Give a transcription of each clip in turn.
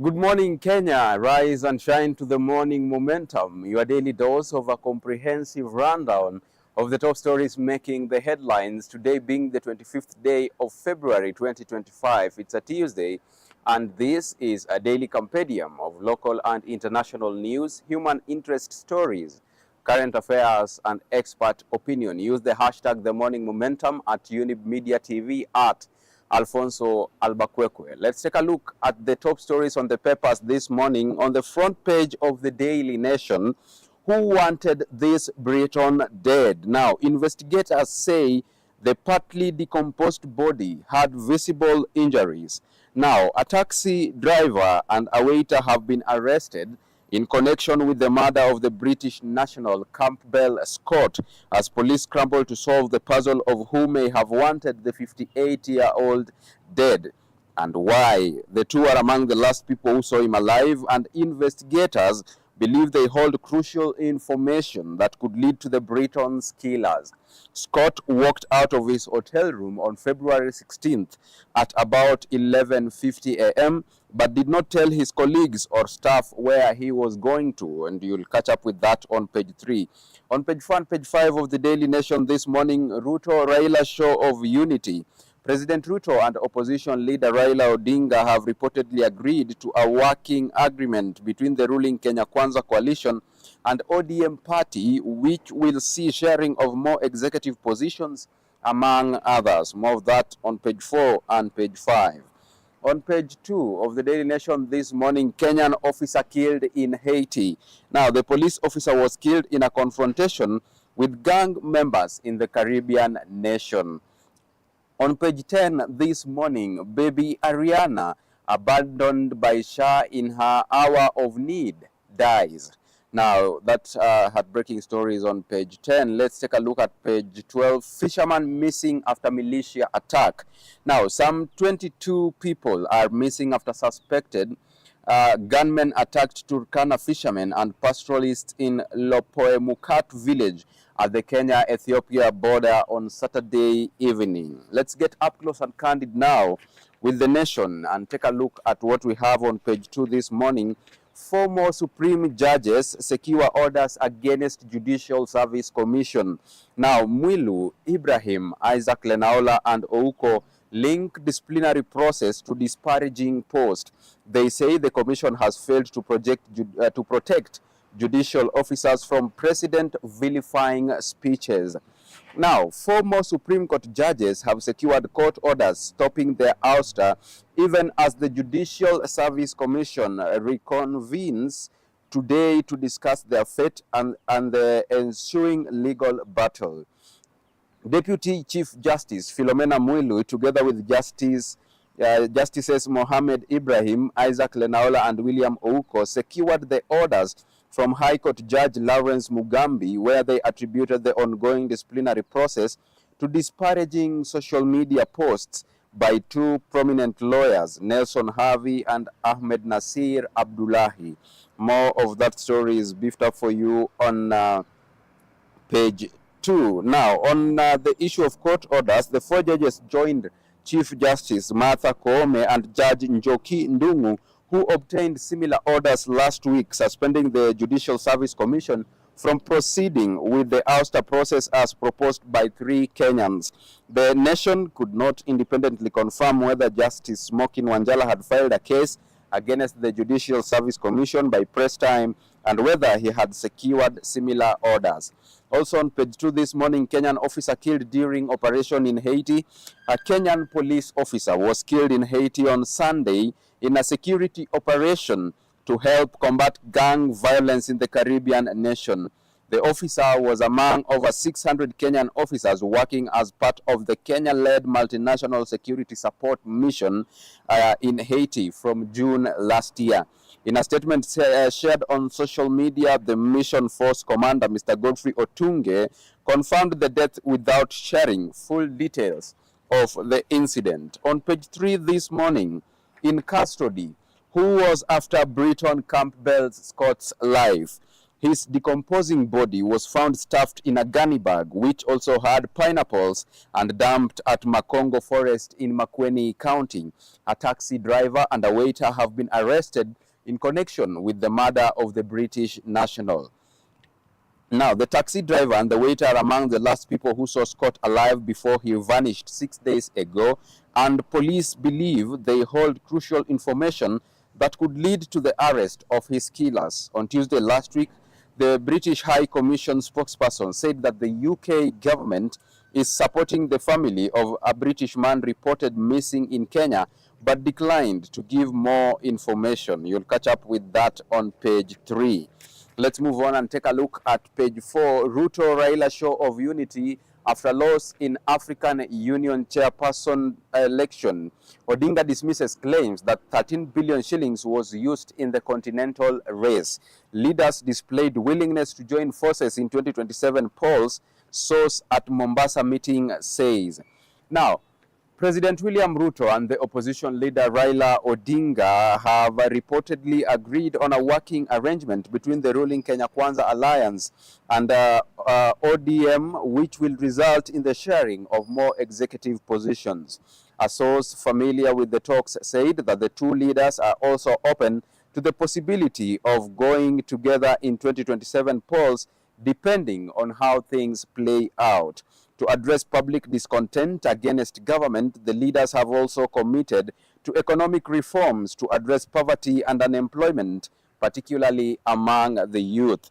Good morning, Kenya. Rise and shine to the morning momentum. Your daily dose of a comprehensive rundown of the top stories making the headlines. Today being the 25th day of February 2025. It's a Tuesday, and this is a daily compendium of local and international news, human interest stories, current affairs, and expert opinion. Use the hashtag The Morning Momentum at Younib Media TV at Alfonsoh. Let's take a look at the top stories on the papers this morning. On the front page of the Daily Nation, who wanted this Briton dead? Now, investigators say the partly decomposed body had visible injuries. Now, a taxi driver and a waiter have been arrested in connection with the murder of the British national Campbell Scott, as police scramble to solve the puzzle of who may have wanted the 58-year-old dead and why. The two are among the last people who saw him alive, and investigators believe they hold crucial information that could lead to the Briton's killers. Scott walked out of his hotel room on February 16th at about 11:50 a.m. but did not tell his colleagues or staff where he was going to, and you'll catch up with that on page 3. On page 4 and page 5 of the Daily Nation this morning, Ruto-Raila show of unity. President Ruto and opposition leader Raila Odinga have reportedly agreed to a working agreement between the ruling Kenya Kwanza coalition and ODM party, which will see sharing of more executive positions, among others. More of that on page 4 and page 5. On page 2 of the Daily Nation this morning, Kenyan officer killed in Haiti. Now, the police officer was killed in a confrontation with gang members in the Caribbean nation. On page 10 this morning, baby Ariana, abandoned by Shah in her hour of need, dies. Now, that's heartbreaking stories on page 10. Let's take a look at page 12. Fisherman missing after militia attack. Now, some 22 people are missing after suspected gunmen attacked Turkana fishermen and pastoralists in Lopoemukat village at the Kenya-Ethiopia border on Saturday evening. Let's get up close and candid now with the Nation and take a look at what we have on page 2 this morning. 4 more Supreme judges secure orders against Judicial Service Commission. Now, Mwilu, Ibrahim, Isaac Lenaola, and Ouko link disciplinary process to disparaging post. They say the commission has failed to protect judicial officers from president vilifying speeches. Now, 4 more Supreme Court judges have secured court orders stopping their ouster, even as the Judicial Service Commission reconvenes today to discuss their fate and the ensuing legal battle. Deputy Chief Justice Philomena Mwilu, together with Justices Mohammed Ibrahim, Isaac Lenaola, and William Ouko, secured the orders from High Court Judge Lawrence Mugambi, where they attributed the ongoing disciplinary process to disparaging social media posts by 2 prominent lawyers, Nelson Harvey and Ahmed Nasir Abdullahi. More of that story is beefed up for you on page 2. Now, on the issue of court orders, the 4 judges joined Chief Justice Martha Koome and Judge Njoki Ndungu, who obtained similar orders last week, suspending the Judicial Service Commission from proceeding with the ouster process as proposed by 3 Kenyans. The Nation could not independently confirm whether Justice Smokin Wangila had filed a case against the Judicial Service Commission by press time and whether he had secured similar orders. Also on page 2 this morning, Kenyan officer killed during operation in Haiti. A Kenyan police officer was killed in Haiti on Sunday in a security operation to help combat gang violence in the Caribbean nation. The officer was among over 600 Kenyan officers working as part of the Kenya-led multinational security support mission in Haiti from June last year. In a statement shared on social media, the mission force commander, Mr. Godfrey Otunge, confirmed the death without sharing full details of the incident. On page 3 this morning, in custody, who was after Briton Campbell Scott's life? His decomposing body was found stuffed in a gunny bag, which also had pineapples, and dumped at Makongo Forest in Makueni County. A taxi driver and a waiter have been arrested in connection with the murder of the British national. Now, the taxi driver and the waiter are among the last people who saw Scott alive before he vanished 6 days ago, and police believe they hold crucial information that could lead to the arrest of his killers. On Tuesday last week, the British High Commission spokesperson said that the UK government is supporting the family of a British man reported missing in Kenya, but declined to give more information. You'll catch up with that on page 3. Let's move on and take a look at page 4. Ruto Raila show of unity after loss in African Union chairperson election. Odinga dismisses claims that 13 billion shillings was used in the continental race. Leaders displayed willingness to join forces in 2027 polls, source at Mombasa meeting says. Now, President William Ruto and the opposition leader Raila Odinga have reportedly agreed on a working arrangement between the ruling Kenya Kwanza Alliance and ODM, which will result in the sharing of more executive positions. A source familiar with the talks said that the two leaders are also open to the possibility of going together in 2027 polls, depending on how things play out. To address public discontent against government, the leaders have also committed to economic reforms to address poverty and unemployment, particularly among the youth.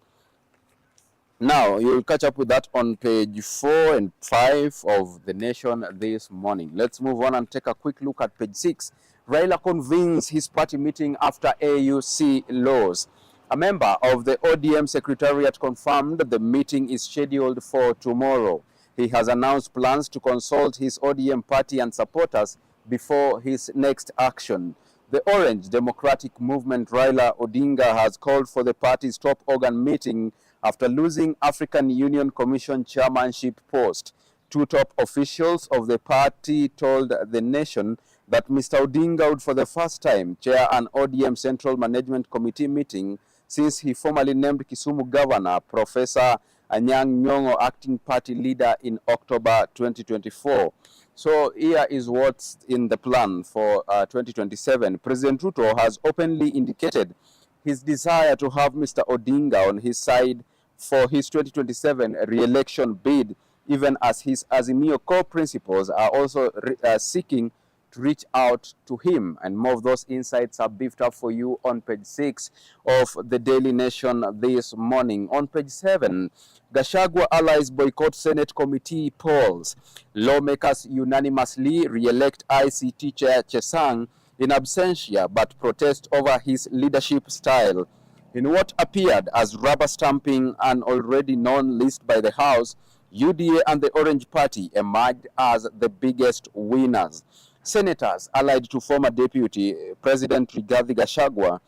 Now, you'll catch up with that on page 4 and 5 of The Nation this morning. Let's move on and take a quick look at page 6. Raila convenes his party meeting after AUC laws. A member of the ODM Secretariat confirmed the meeting is scheduled for tomorrow. He has announced plans to consult his ODM party and supporters before his next action. The Orange Democratic Movement Raila Odinga has called for the party's top organ meeting after losing African Union Commission chairmanship post. Two top officials of the party told The Nation that Mr. Odinga would for the first time chair an ODM Central Management Committee meeting since he formally named Kisumu Governor Professor Anyang' Nyong'o acting party leader in October 2024. So here is what's in the plan for 2027. President Ruto has openly indicated his desire to have Mr. Odinga on his side for his 2027 re-election bid, even as his Azimio core principles are also seeking to reach out to him. And more of those insights are beefed up for you on page 6 of the Daily Nation this morning. On page 7, Gachagua allies boycott Senate committee polls. Lawmakers unanimously re-elect ICT Chair Chesang in absentia, but protest over his leadership style. In what appeared as rubber stamping an already known list by the House, UDA and the Orange Party emerged as the biggest winners. Senators allied to former Deputy President Rigathi Gachagua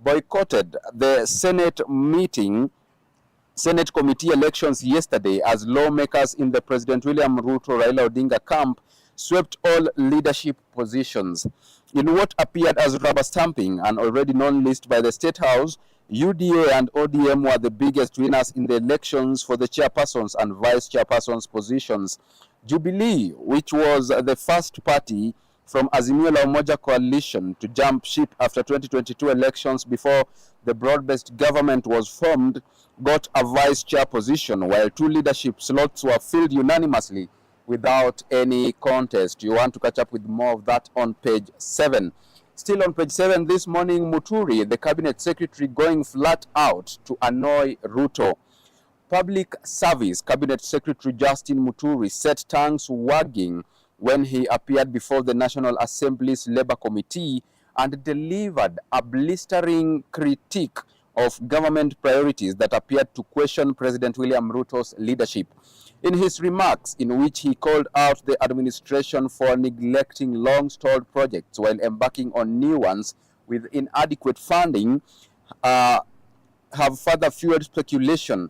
boycotted the Senate committee elections yesterday as lawmakers in the President William Ruto Raila Odinga camp swept all leadership positions. In what appeared as rubber stamping, an already known list by the State House, UDA and ODM were the biggest winners in the elections for the chairpersons and vice chairpersons positions. Jubilee, which was the first party from Azimio la Umoja coalition to jump ship after 2022 elections before the broad-based government was formed, got a vice chair position, while two leadership slots were filled unanimously without any contest. You want to catch up with more of that on page 7. Still on page 7 this morning, Muturi, the cabinet secretary, going flat out to annoy Ruto. Public Service Cabinet Secretary Justin Muturi set tongues wagging when he appeared before the National Assembly's Labour Committee and delivered a blistering critique of government priorities that appeared to question President William Ruto's leadership. In his remarks, in which he called out the administration for neglecting long-stalled projects while embarking on new ones with inadequate funding, have further fueled speculation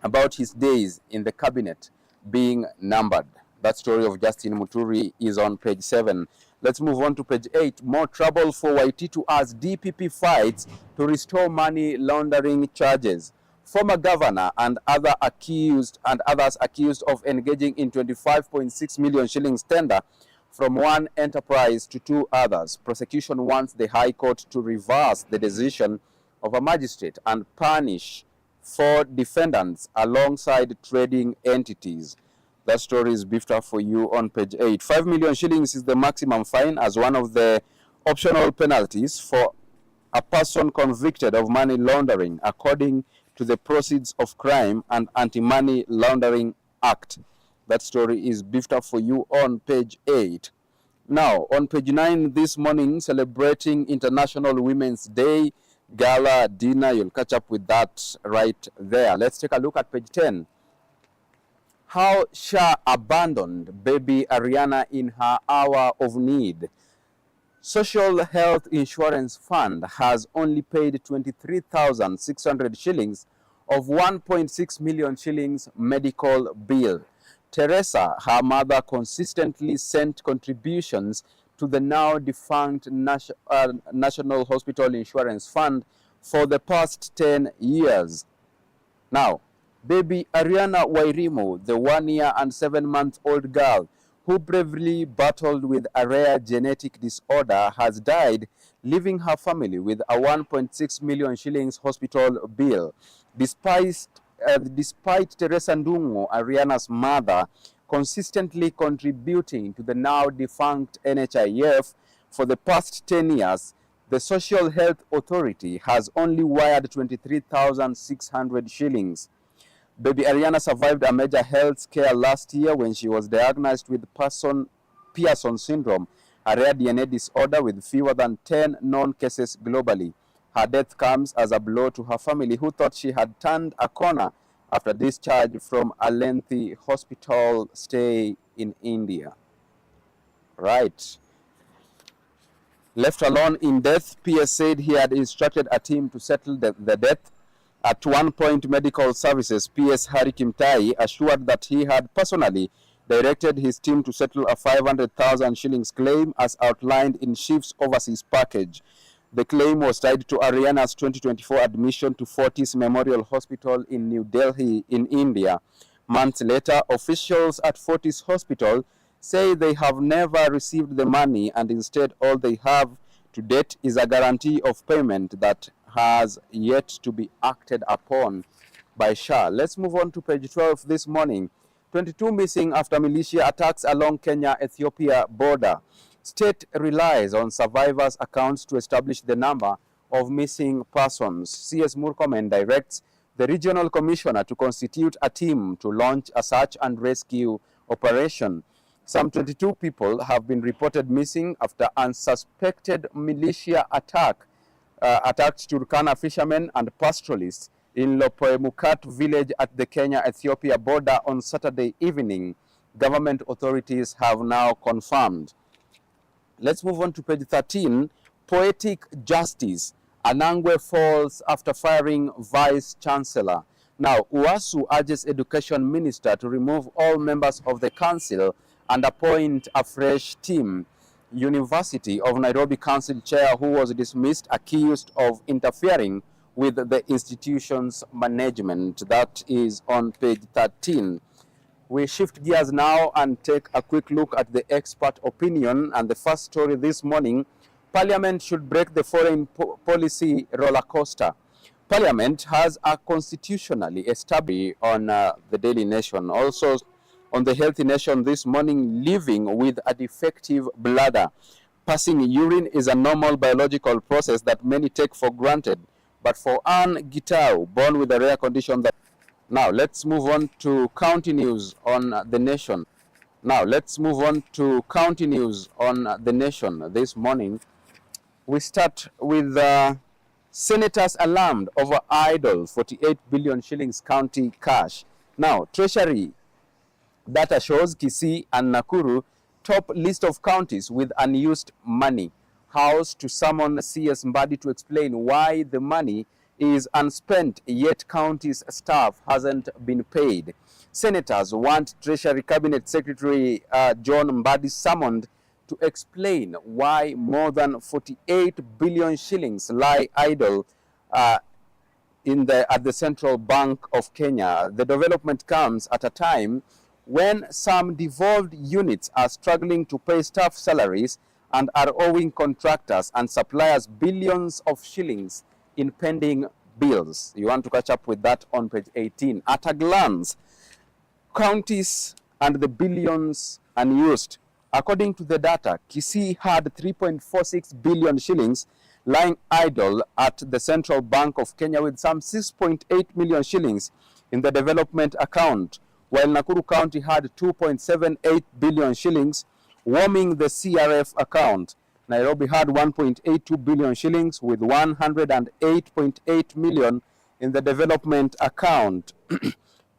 about his days in the cabinet being numbered. That story of Justin Muturi is on page 7. Let's move on to page 8. More trouble for Waititu as DPP fights to restore money laundering charges. former governor and others accused of engaging in 25.6 million shillings tender from one enterprise to two others. Prosecution wants the High Court to reverse the decision of a magistrate and punish 4 defendants alongside trading entities. That story is beefed up for you on page 8. 5 million shillings is the maximum fine as one of the optional penalties for a person convicted of money laundering, according to the Proceeds of Crime and Anti-Money Laundering Act. That story is beefed up for you on page 8. Now, on page 9 this morning, celebrating International Women's Day Gala dinner. You'll catch up with that right there. Let's take a look at page 10. How Shah abandoned baby Ariana in her hour of need. Social Health Insurance Fund has only paid 23,600 shillings of 1.6 million shillings medical bill. Teresa, her mother, consistently sent contributions to the now defunct National Hospital Insurance Fund for the past 10 years. Now, baby Ariana Wairimu, the 1 year and 7-month-old girl who bravely battled with a rare genetic disorder, has died, leaving her family with a 1.6 million shillings hospital bill. Despite Teresa Ndungu, Ariana's mother, consistently contributing to the now defunct NHIF for the past 10 years, the Social Health Authority has only wired 23,600 shillings. Baby Ariana survived a major health scare last year when she was diagnosed with Pearson syndrome, a rare DNA disorder with fewer than 10 known cases globally. Her death comes as a blow to her family, who thought she had turned a corner after discharge from a lengthy hospital stay in India. Right. Left alone in death, PS said he had instructed a team to settle the death. At one point, Medical Services PS Hari Kimtai assured that he had personally directed his team to settle a 500,000 shillings claim as outlined in Chief's overseas package. The claim was tied to Ariana's 2024 admission to Fortis Memorial Hospital in New Delhi in India. Months later, officials at Fortis Hospital say they have never received the money, and instead all they have to date is a guarantee of payment that has yet to be acted upon by Shah. Let's move on to page 12 this morning. 22 missing after militia attacks along Kenya-Ethiopia border. State relies on survivors' accounts to establish the number of missing persons. CS Murkomen directs the regional commissioner to constitute a team to launch a search and rescue operation. Some 22 people have been reported missing after unsuspected militia attacked Turkana fishermen and pastoralists in Lopoemukat village at the Kenya-Ethiopia border on Saturday evening. Government authorities have now confirmed. Let's move on to page 13. Poetic justice. Anangwe falls after firing Vice Chancellor. Now, Uwasu urges Education Minister to remove all members of the council and appoint a fresh team. University of Nairobi Council Chair, who was dismissed, accused of interfering with the institution's management. That is on page 13. We shift gears now and take a quick look at the expert opinion. And the first story this morning: Parliament should break the foreign policy roller coaster. Parliament has a constitutionally established on the Daily Nation. Also on the Healthy Nation this morning: living with a defective bladder. Passing urine is a normal biological process that many take for granted. But for Anne Gitau, born with a rare condition that... Now, let's move on to county news on the Nation. This morning. We start with senators alarmed over idle 48 billion shillings county cash. Now, Treasury data shows Kisii and Nakuru top list of counties with unused money. House to summon CS Mbadi to explain why the money is unspent, yet county's staff hasn't been paid. Senators want Treasury Cabinet Secretary John Mbadi summoned to explain why more than 48 billion shillings lie idle at the Central Bank of Kenya. The development comes at a time when some devolved units are struggling to pay staff salaries and are owing contractors and suppliers billions of shillings in pending bills. You want to catch up with that on page 18. At a glance, counties and the billions unused. According to the data, Kisii had 3.46 billion shillings lying idle at the Central Bank of Kenya, with some 6.8 million shillings in the development account, while Nakuru County had 2.78 billion shillings warming the CRF account. Nairobi had 1.82 billion shillings with 108.8 million in the development account.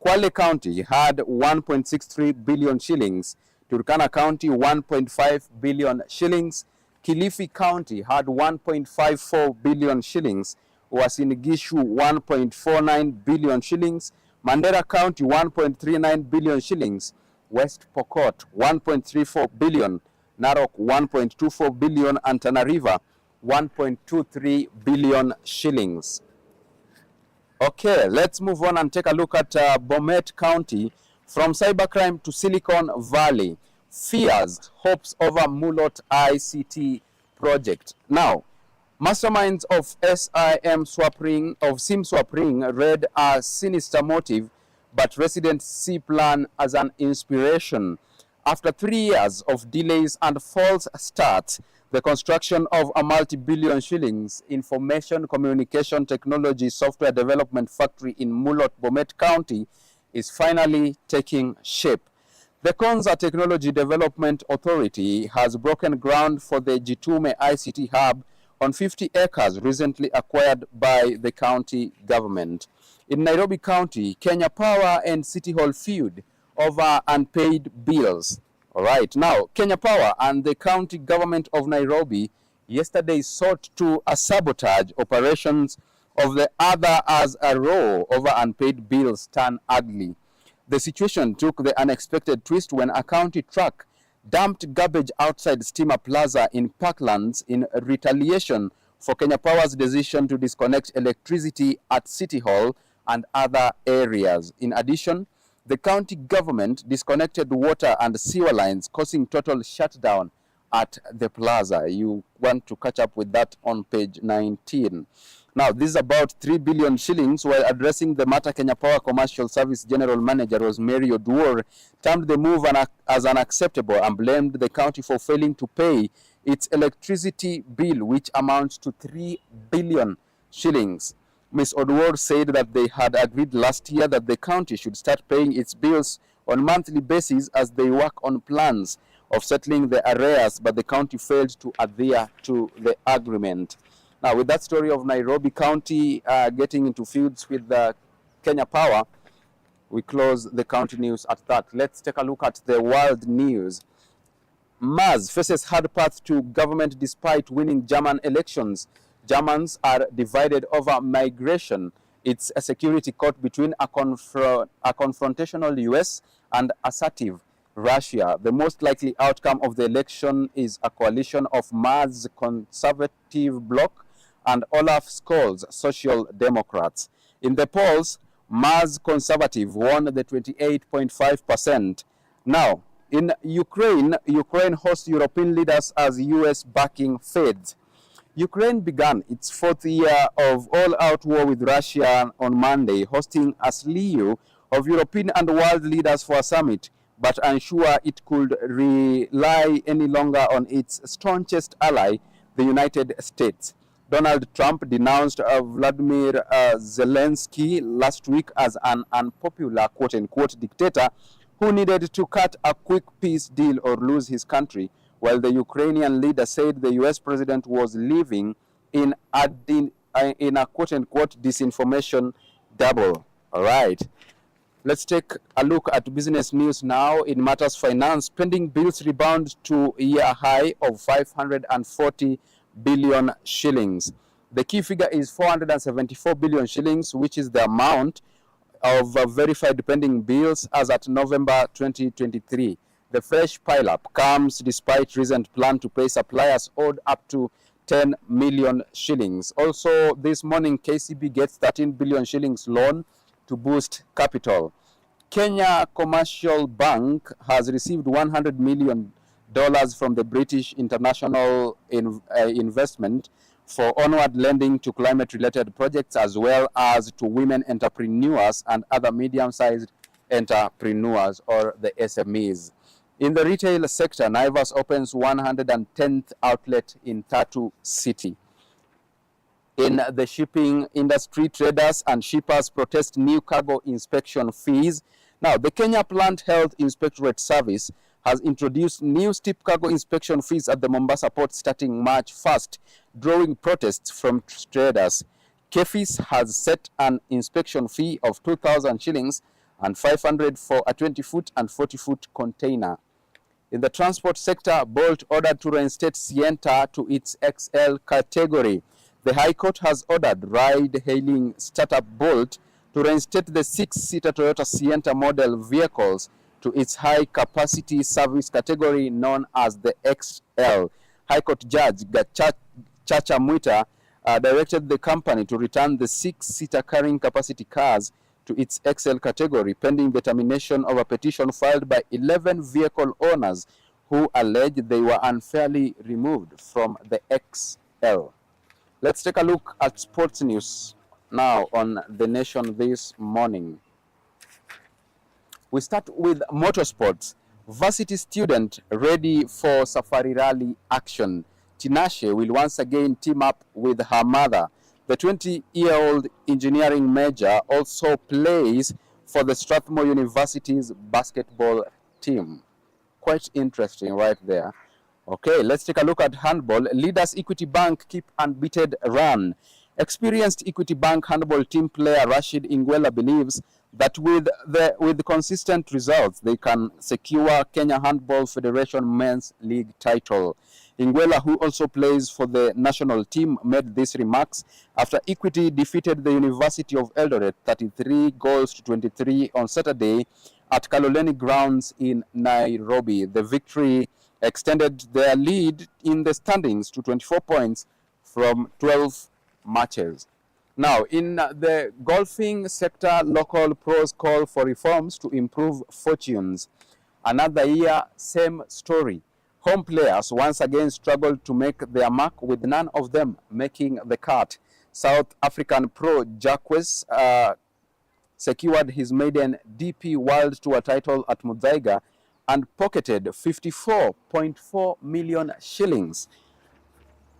Kwale County had 1.63 billion shillings. Turkana County 1.5 billion shillings. Kilifi County had 1.54 billion shillings. Uasin Gishu 1.49 billion shillings. Mandera County 1.39 billion shillings. West Pokot 1.34 billion. Narok 1.24 billion and Tana River 1.23 billion shillings. Okay, let's move on and take a look at Bomet County. From cybercrime to Silicon Valley, fears, hopes over Mulot ICT project. Now, masterminds of SIM swapping read a sinister motive, but residents see plan as an inspiration. After 3 years of delays and false starts, the construction of a multi-billion shillings information communication technology software development factory in Mulot, Bomet County is finally taking shape. The Konza Technology Development Authority has broken ground for the Jitume ICT Hub on 50 acres recently acquired by the county government. In Nairobi County, Kenya Power and City Hall feud over unpaid bills. All right, now Kenya Power and the county government of Nairobi yesterday sought to sabotage operations of the other as a row over unpaid bills turn ugly. The situation took the unexpected twist when a county truck dumped garbage outside Steamer Plaza in Parklands in retaliation for Kenya Power's decision to disconnect electricity at City Hall and other areas. In addition, the county government disconnected water and sewer lines, causing total shutdown at the plaza. You want to catch up with that on page 19. Now, this is about 3 billion shillings. While addressing the matter, Kenya Power Commercial Service General Manager Rosemary Oduor termed the move as unacceptable and blamed the county for failing to pay its electricity bill, which amounts to 3 billion shillings. Ms. Oduor said that they had agreed last year that the county should start paying its bills on a monthly basis as they work on plans of settling the arrears, but the county failed to adhere to the agreement. Now, with that story of Nairobi County getting into feuds with Kenya Power, we close the county news at that. Let's take a look at the world news. Mars faces hard path to government despite winning German elections. Germans are divided over migration. It's a security court between a confrontational US and assertive Russia. The most likely outcome of the election is a coalition of Mars conservative bloc and Olaf Scholz Social Democrats. In the polls, Mars conservative won the 28.5%. Now, in Ukraine hosts European leaders as US backing fades. Ukraine began its fourth year of all-out war with Russia on Monday, hosting a slew of European and world leaders for a summit, but unsure it could rely any longer on its staunchest ally, the United States. Donald Trump denounced Vladimir Zelensky last week as an unpopular quote-unquote dictator who needed to cut a quick peace deal or lose his country, while the Ukrainian leader said the US president was living in a quote-unquote disinformation double. All right. Let's take a look at business news now. In matters finance, pending bills rebound to a year high of 540 billion shillings. The key figure is 474 billion shillings, which is the amount of verified pending bills as at November 2023. The fresh pileup comes despite recent plan to pay suppliers owed up to 10 million shillings. Also, this morning, KCB gets 13 billion shillings loan to boost capital. Kenya Commercial Bank has received $100 million from the British International Investment for onward lending to climate-related projects as well as to women entrepreneurs and other medium-sized entrepreneurs, or the SMEs. In the retail sector, Naivas opens 110th outlet in Tatu City. In the shipping industry, traders and shippers protest new cargo inspection fees. Now, the Kenya Plant Health Inspectorate Service has introduced new steep cargo inspection fees at the Mombasa port starting March 1st, drawing protests from traders. KEFIS has set an inspection fee of 2,000 shillings and 500 for a 20-foot and 40-foot container. In the transport sector, Bolt ordered to reinstate Sienta to its XL category. The High Court has ordered ride-hailing startup Bolt to reinstate the 6-seater Toyota Sienta model vehicles to its high-capacity service category known as the XL. High Court Judge Chacha Mwita directed the company to return the 6-seater carrying capacity cars to its XL category, pending the termination of a petition filed by 11 vehicle owners who alleged they were unfairly removed from the XL. Let's take a look at sports news now on The Nation this morning. We start with motorsports. Varsity student ready for Safari Rally action. Tinashe will once again team up with her mother. The 20-year-old engineering major also plays for the Strathmore University's basketball team. Quite interesting right there. Okay, let's take a look at handball. Leaders Equity Bank keep unbeaten run. Experienced Equity Bank handball team player Rashid Ingwela believes that with consistent results, they can secure Kenya Handball Federation Men's League title. Ingwela, who also plays for the national team, made these remarks after Equity defeated the University of Eldoret 33 goals to 23 on Saturday at Kaloleni grounds in Nairobi. The victory extended their lead in the standings to 24 points from 12 matches. Now, in the golfing sector, local pros call for reforms to improve fortunes. Another year, same story. Home players once again struggled to make their mark, with none of them making the cut. South African pro Jacques secured his maiden DP World Tour title at Muthaiga and pocketed 54.4 million shillings.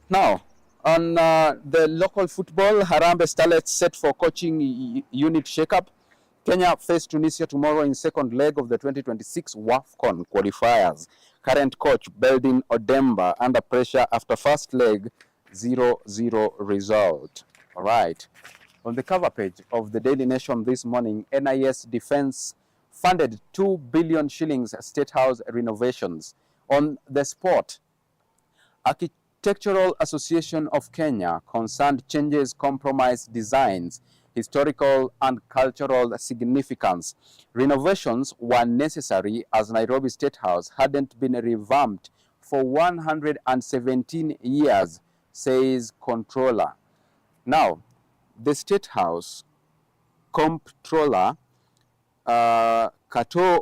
Now, on the local football, Harambee Starlets set for coaching unit shake-up. Kenya face Tunisia tomorrow in second leg of the 2026 WAFCON qualifiers. Current coach Beldin Odemba under pressure after first leg 0-0 result. All right. On the cover page of the Daily Nation this morning, NIS Defense funded 2 billion shillings State House renovations. On the sport, Architectural Association of Kenya concerned changes compromise designs, historical and cultural significance. Renovations were necessary as Nairobi State House hadn't been revamped for 117 years, says controller. Now, the State House comptroller, Kato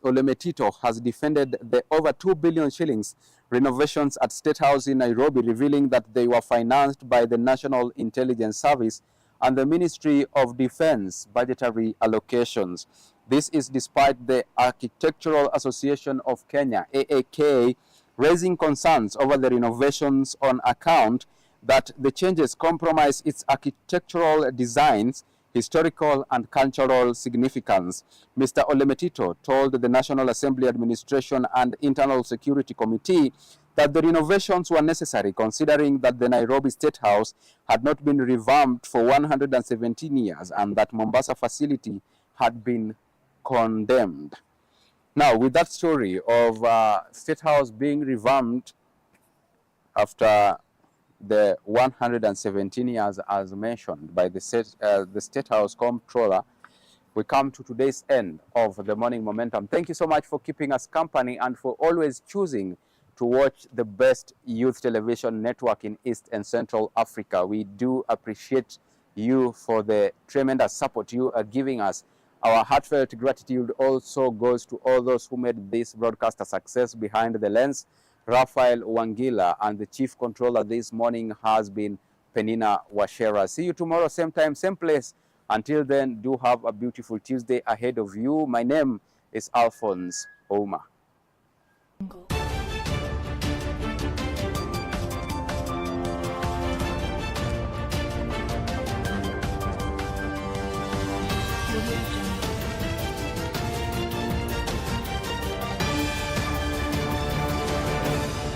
Olemetito, has defended the over 2 billion shillings renovations at State House in Nairobi, revealing that they were financed by the National Intelligence Service and the Ministry of Defense budgetary allocations. This is despite the Architectural Association of Kenya, AAK, raising concerns over the renovations on account that the changes compromise its architectural designs, historical and cultural significance. Mr. Olemetito told the National Assembly Administration and Internal Security Committee that the renovations were necessary considering that the Nairobi State House had not been revamped for 117 years and that Mombasa facility had been condemned. Now, with that story of State House being revamped after the 117 years as mentioned by the State House comptroller, we come to today's end of the Morning Momentum. Thank you so much for keeping us company and for always choosing to watch the best youth television network in East and Central Africa. We do appreciate you for the tremendous support you are giving us. Our heartfelt gratitude also goes to all those who made this broadcast a success behind the lens. Raphael, Wangila, and the chief controller this morning has been Peninah, Wachera. See you tomorrow, same time, same place. Until then, do have a beautiful Tuesday ahead of you. My name is Alfonsoh Ouma.